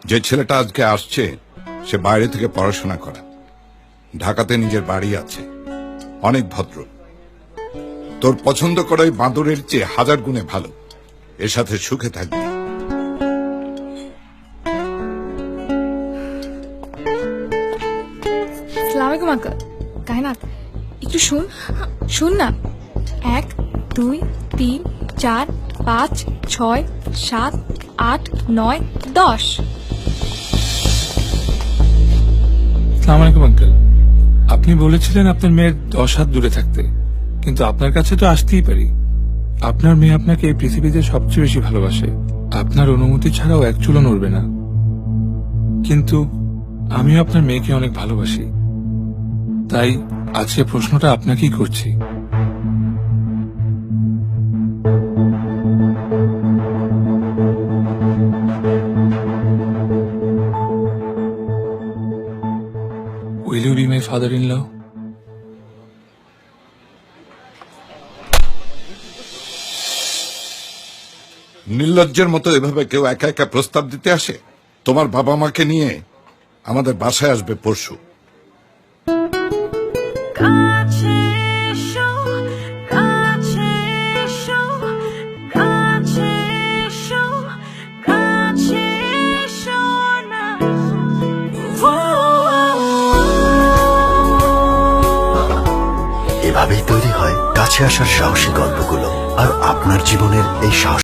যে ছেলেটা আজকে আসছে সে বাইরে থেকে পড়াশোনা করা, ঢাকাতে নিজের বাড়ি আছে, অনেক ভদ্র। তোর পছন্দ করা ওই বাঁদরের চেয়ে 1000 গুণে ভালো। এর সাথে সুখে থাকবি। আসসালামাইকুম আঙ্কেল। কায়নাত একটু শুন না। 1 2 3 4 5 6 7 8 9 10। আসসালামু আলাইকুম আঙ্কেল। আপনি বলেছিলেন আপনার মেয়ের 10 হাত দূরে থাকতে, কিন্তু আপনার কাছে তো আসতেই পারি। আপনার মেয়ে আপনাকে এই পৃথিবীতে সবচেয়ে বেশি ভালোবাসে। আপনার অনুমতি ছাড়াও এক চুলও নড়বে না। কিন্তু আমিও আপনার মেয়েকে অনেক ভালোবাসি, তাই আজকে প্রশ্নটা আপনাকেই করছি। Will you be my father-in-law? নির্লজ্জের মতো এভাবে কেউ একা একা প্রস্তাব দিতে আসে? তোমার বাবা মাকে নিয়ে আমাদের বাসায় আসবে পরশু। এভাবেই তৈরি হয় কাছে আসার সাহসী গল্পগুলো। আর আপনার জীবনের এই সাহস